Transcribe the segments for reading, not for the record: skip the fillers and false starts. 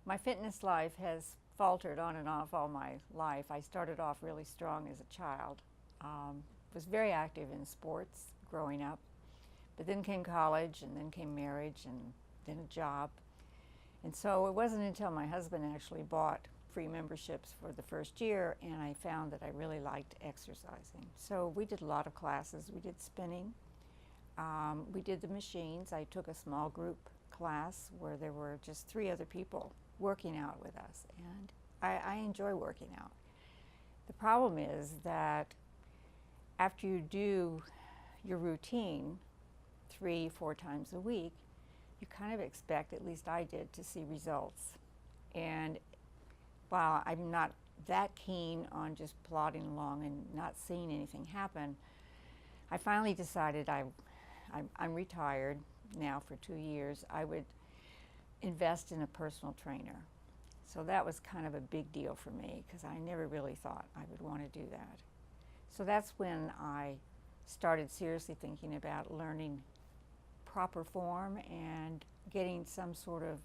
My fitness life has faltered on and off all my life. I started off really strong as a child. Was very active in sports growing up, but then came college, and then came marriage, and then a job. And so it wasn't until my husband actually bought free memberships for the first year, and I found that I really liked exercising. So we did a lot of classes. We did spinning. We did the machines. I took a small group class where there were just 3 other people working out with us, and I enjoy working out. The problem is that after you do your routine 3-4 times a week, you kind of expect, at least I did, to see results. And while I'm not that keen on just plodding along and not seeing anything happen, I finally decided I'm retired now for 2 years. I would invest in a personal trainer. So that was kind of a big deal for me because I never really thought I would want to do that. So that's when I started seriously thinking about learning proper form and getting some sort of,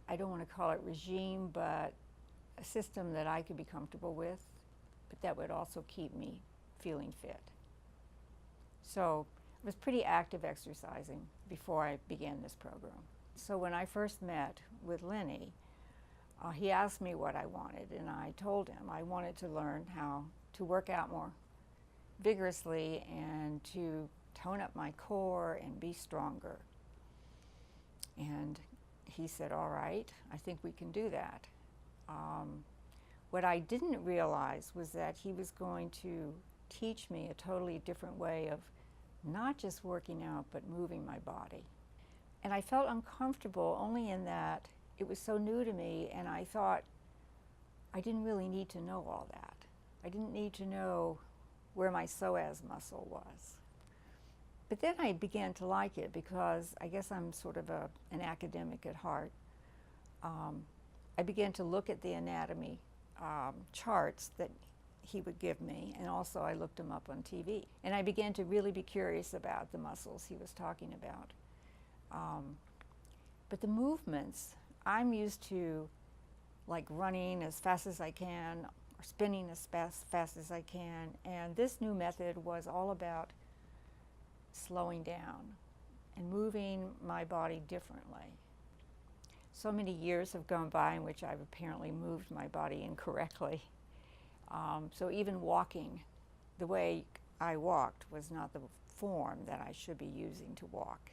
I don't want to call it regime, but a system that I could be comfortable with, but that would also keep me feeling fit. So I was pretty active exercising before I began this program. So when I first met with Lenny, he asked me what I wanted, and I told him I wanted to learn how to work out more vigorously and to tone up my core and be stronger. And he said, all right, I think we can do that. What I didn't realize was that he was going to teach me a totally different way of not just working out, but moving my body. And I felt uncomfortable only in that it was so new to me, and I thought I didn't really need to know all that. I didn't need to know where my psoas muscle was. But then I began to like it because I guess I'm sort of an academic at heart. I began to look at the anatomy charts that he would give me, and also I looked them up on TV. And I began to really be curious about the muscles he was talking about. But the movements, I'm used to like running as fast as I can or spinning as fast as I can, and this new method was all about slowing down and moving my body differently. So many years have gone by in which I've apparently moved my body incorrectly. So even walking the way I walked was not the form that I should be using to walk,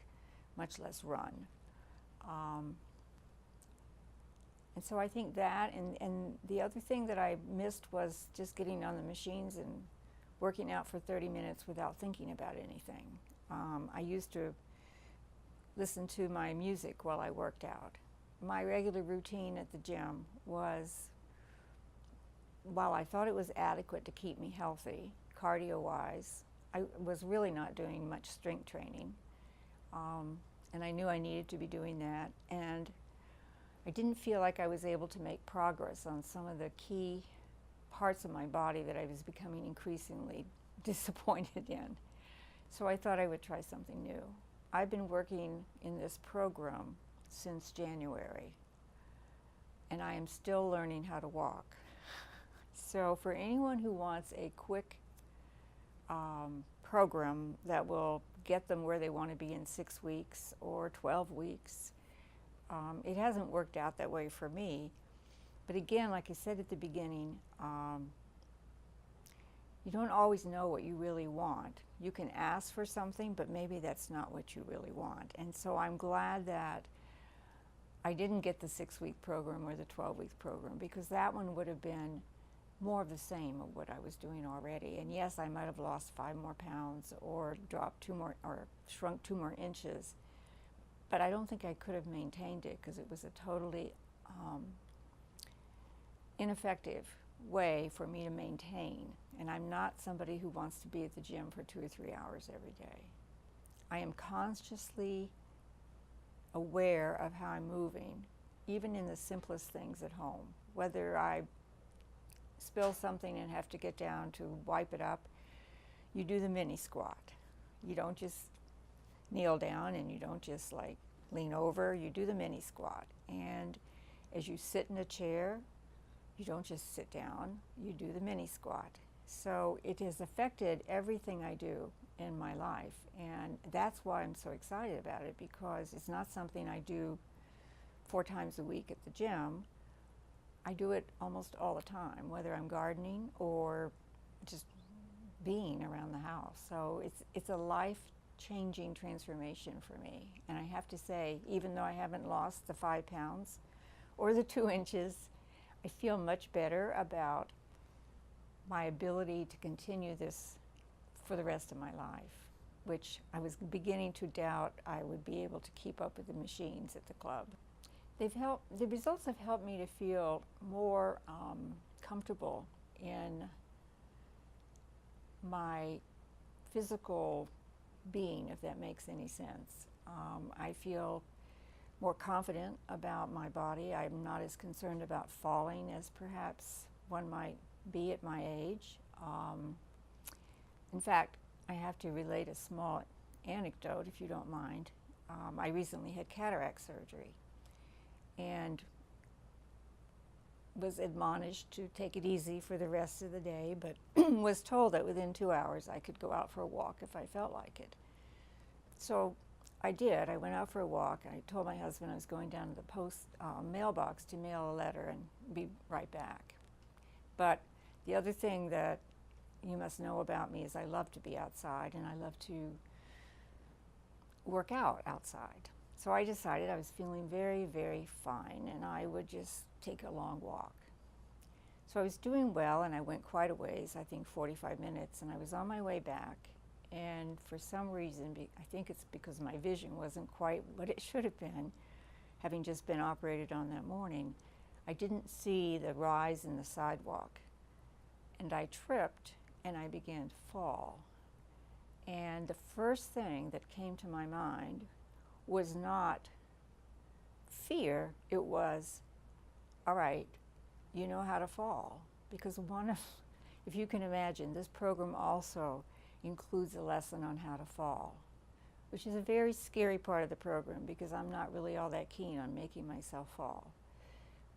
much less run. And so I think that, and the other thing that I missed was just getting on the machines and working out for 30 minutes without thinking about anything. I used to listen to my music while I worked out. My regular routine at the gym was, while I thought it was adequate to keep me healthy, cardio-wise, I was really not doing much strength training. And I knew I needed to be doing that. And I didn't feel like I was able to make progress on some of the key parts of my body that I was becoming increasingly disappointed in. So I thought I would try something new. I've been working in this program since January, and I am still learning how to walk. So for anyone who wants a quick program that will get them where they want to be in 6 weeks or 12 weeks, it hasn't worked out that way for me. But again, like I said at the beginning, you don't always know what you really want. You can ask for something, but maybe that's not what you really want. And so I'm glad that I didn't get the 6-week program or the 12-week program, because that one would have been more of the same of what I was doing already. And yes, I might have lost 5 more pounds or dropped 2 more or shrunk 2 more inches, but I don't think I could have maintained it because it was a totally ineffective way for me to maintain. And I'm not somebody who wants to be at the gym for 2 or 3 hours every day. I am consciously aware of how I'm moving, even in the simplest things at home. Whether I spill something and have to get down to wipe it up, you do the mini squat. You don't just kneel down, and you don't just like lean over, you do the mini squat. And as you sit in a chair, you don't just sit down, you do the mini squat. So it has affected everything I do in my life. And that's why I'm so excited about it, because it's not something I do 4 times a week at the gym. I do it almost all the time, whether I'm gardening or just being around the house. So it's a life-changing transformation for me. And I have to say, even though I haven't lost the 5 pounds or the 2 inches, I feel much better about my ability to continue this for the rest of my life, which I was beginning to doubt I would be able to keep up with the machines at the club. The results have helped me to feel more comfortable in my physical being, if that makes any sense. I feel more confident about my body. I'm not as concerned about falling as perhaps one might be at my age. In fact, I have to relate a small anecdote, if you don't mind. I recently had cataract surgery and was admonished to take it easy for the rest of the day, but was told that within 2 hours I could go out for a walk if I felt like it. So I did. I went out for a walk, and I told my husband I was going down to the mailbox to mail a letter and be right back. But the other thing that you must know about me is I love to be outside, and I love to work out outside. So I decided I was feeling very, very fine, and I would just take a long walk. So I was doing well, and I went quite a ways, I think 45 minutes, and I was on my way back. And for some reason, I think it's because my vision wasn't quite what it should have been, having just been operated on that morning, I didn't see the rise in the sidewalk. And I tripped, and I began to fall. And the first thing that came to my mind was not fear, it was, all right, you know how to fall. Because if you can imagine, this program also includes a lesson on how to fall, which is a very scary part of the program because I'm not really all that keen on making myself fall.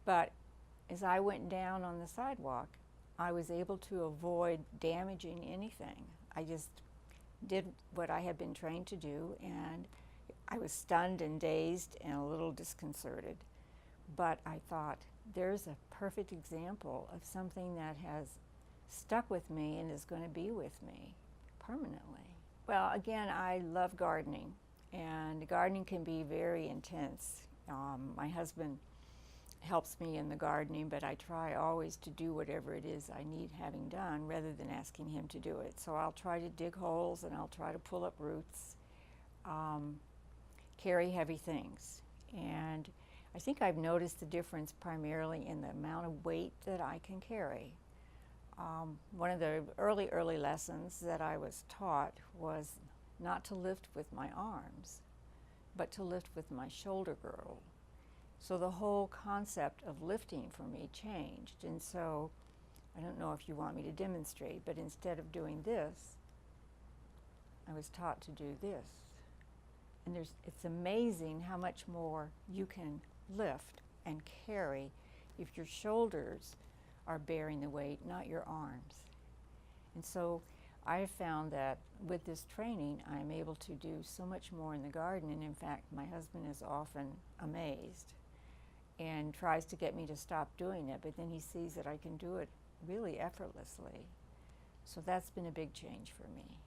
But as I went down on the sidewalk, I was able to avoid damaging anything. I just did what I had been trained to do, and I was stunned and dazed and a little disconcerted. But I thought, there's a perfect example of something that has stuck with me and is going to be with me permanently. Well, again, I love gardening, and gardening can be very intense. My husband helps me in the gardening, but I try always to do whatever it is I need having done rather than asking him to do it. So I'll try to dig holes, and I'll try to pull up roots, carry heavy things. And I think I've noticed the difference primarily in the amount of weight that I can carry. One of the early lessons that I was taught was not to lift with my arms, but to lift with my shoulder girdle. So the whole concept of lifting for me changed. And so, I don't know if you want me to demonstrate, but instead of doing this, I was taught to do this. And it's amazing how much more you can lift and carry if your shoulders are bearing the weight, not your arms. And so I have found that with this training, I'm able to do so much more in the garden. And in fact, my husband is often amazed and tries to get me to stop doing it, but then he sees that I can do it really effortlessly. So that's been a big change for me.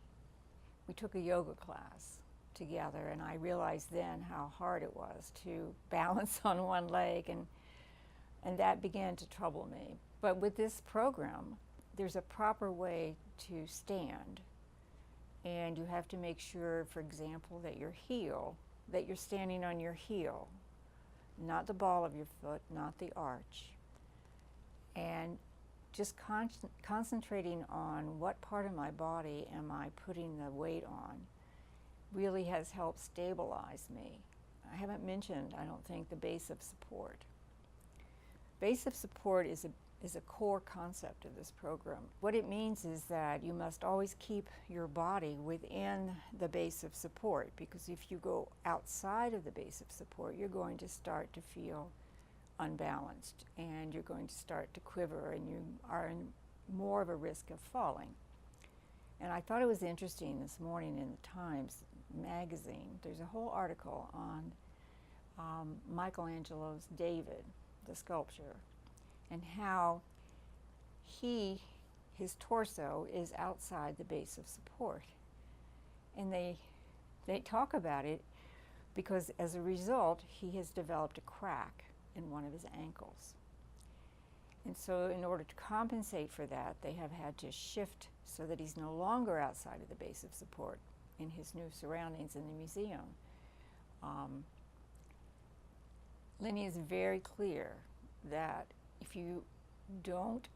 We took a yoga class together, and I realized then how hard it was to balance on one leg, and that began to trouble me. But with this program, there's a proper way to stand, and you have to make sure, for example, that you're standing on your heel, not the ball of your foot, not the arch. And just concentrating on what part of my body am I putting the weight on really has helped stabilize me. I haven't mentioned, I don't think, the base of support. Base of support is is a core concept of this program. What it means is that you must always keep your body within the base of support, because if you go outside of the base of support, you're going to start to feel unbalanced and you're going to start to quiver and you are in more of a risk of falling. And I thought it was interesting this morning in the Times magazine, there's a whole article on Michelangelo's David, the sculpture, and how his torso is outside the base of support. And they talk about it because as a result, he has developed a crack in one of his ankles. And so in order to compensate for that, they have had to shift so that he's no longer outside of the base of support in his new surroundings in the museum. Lenny is very clear that if you don't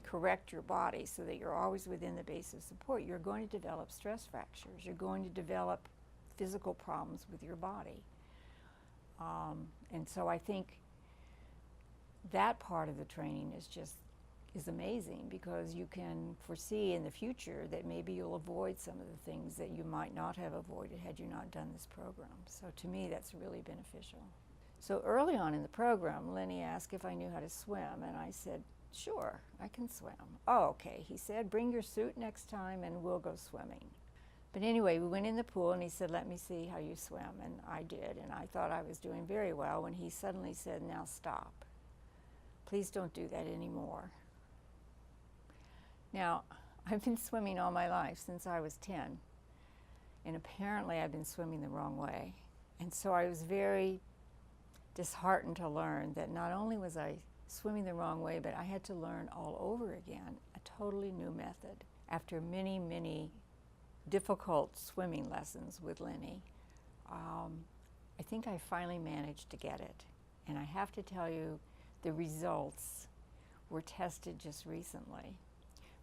correct your body so that you're always within the base of support, you're going to develop stress fractures. You're going to develop physical problems with your body. And so I think that part of the training is amazing, because you can foresee in the future that maybe you'll avoid some of the things that you might not have avoided had you not done this program. So to me, that's really beneficial. So early on in the program, Lenny asked if I knew how to swim, and I said, sure, I can swim. Oh, okay, he said, bring your suit next time and we'll go swimming. But anyway, we went in the pool and he said, let me see how you swim, and I did, and I thought I was doing very well when he suddenly said, now stop. Please don't do that anymore. Now, I've been swimming all my life since I was 10, and apparently I've been swimming the wrong way. And so I was very disheartened to learn that not only was I swimming the wrong way, but I had to learn all over again a totally new method. After many, many difficult swimming lessons with Lenny, I think I finally managed to get it. And I have to tell you, the results were tested just recently.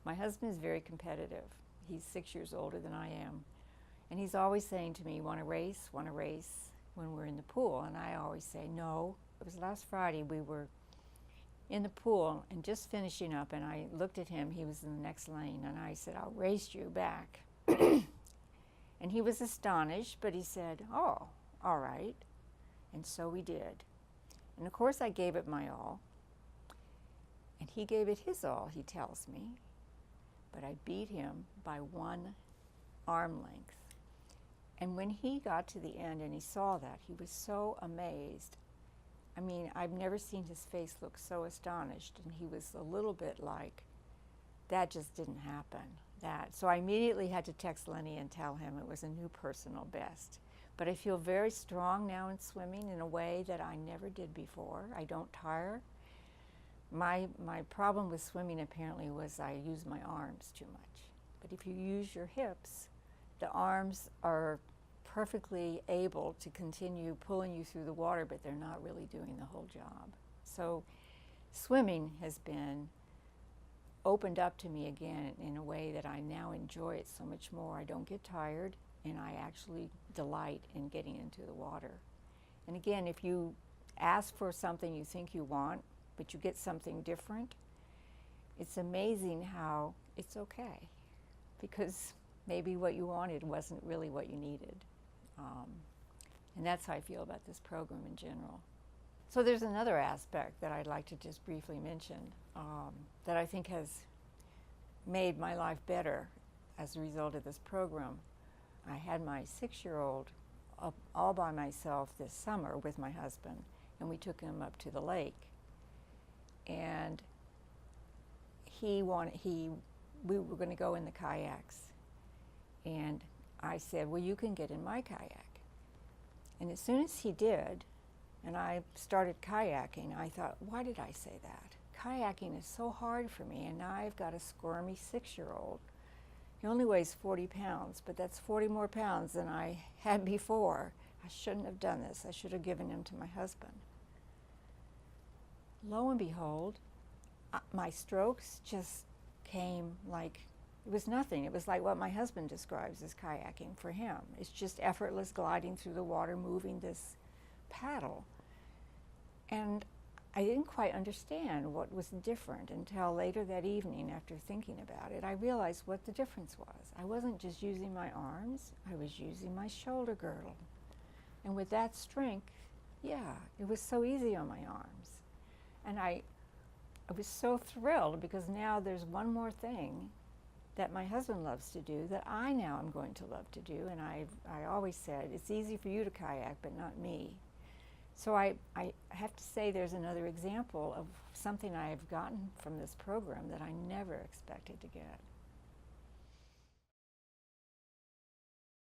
My husband is very competitive. He's 6 years older than I am. And he's always saying to me, want to race when we're in the pool? And I always say, no. It was last Friday, we were in the pool and just finishing up, and I looked at him, he was in the next lane, and I said, I'll race you back. And he was astonished, but he said, oh, all right. And so we did. And of course I gave it my all, and he gave it his all, he tells me, but I beat him by 1 arm length. And when he got to the end and he saw that, he was so amazed. I mean, I've never seen his face look so astonished, and he was a little bit like, that just didn't happen. So I immediately had to text Lenny and tell him it was a new personal best. But I feel very strong now in swimming in a way that I never did before. I don't tire. My problem with swimming apparently was I use my arms too much. But if you use your hips, the arms are perfectly able to continue pulling you through the water, but they're not really doing the whole job. So swimming has been opened up to me again in a way that I now enjoy it so much more. I don't get tired, and I actually delight in getting into the water. And again, if you ask for something you think you want, but you get something different, it's amazing how it's okay, because maybe what you wanted wasn't really what you needed. And that's how I feel about this program in general. So there's another aspect that I'd like to just briefly mention that I think has made my life better as a result of this program. I had my 6-year-old up all by myself this summer with my husband, and we took him up to the lake. And we were going to go in the kayaks. And I said, well, you can get in my kayak. And as soon as he did, and I started kayaking, I thought, why did I say that? Kayaking is so hard for me, and now I've got a squirmy 6-year-old. He only weighs 40 pounds, but that's 40 more pounds than I had before. I shouldn't have done this. I should have given him to my husband. Lo and behold, my strokes just came like, it was nothing. It was like what my husband describes as kayaking for him. It's just effortless gliding through the water, moving this paddle. And I didn't quite understand what was different until later that evening after thinking about it. I realized what the difference was. I wasn't just using my arms, I was using my shoulder girdle. And with that strength, yeah, it was so easy on my arms. And I was so thrilled because now there's one more thing that my husband loves to do that I now am going to love to do. And I always said, it's easy for you to kayak, but not me. So I have to say there's another example of something I've gotten from this program that I never expected to get.